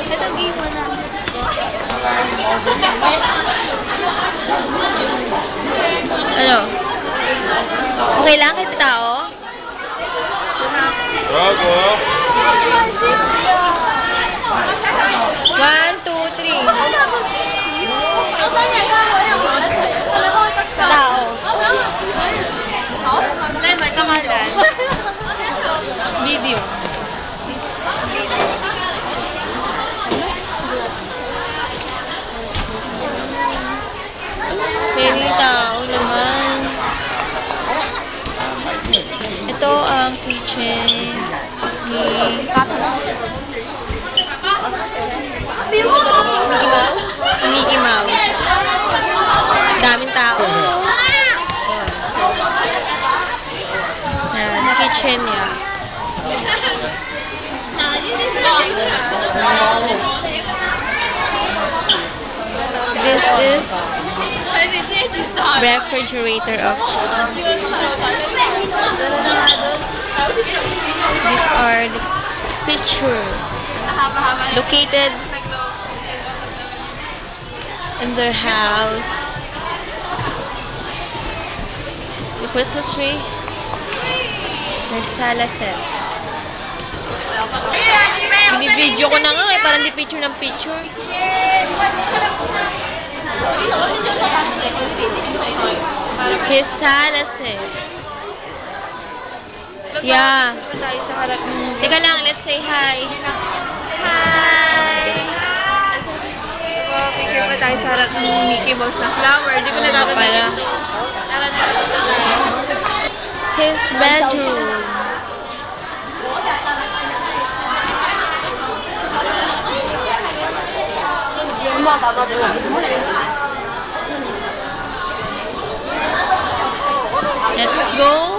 Ito game mo na. Ano? Okay lang kahit tao? Bravo! 1, 2, 3. Tao. Pangalan. Video. Pwede tao naman. Ito ang kitchen ni Mickey Mouse. Daming tao. Yan, kitchen niya. This is refrigerator of. These are the pictures located in their house. The Christmas tree. The sala set. Binibidyo ko na nga eh, parang di picture ng picture. His sala set. Yeah. Teka lang, let's say hi. Hi! Picture pa tayo sa harap ng Mickey Mouse na flower. Hindi ko nagagamitin ito. His bedroom. Let's go.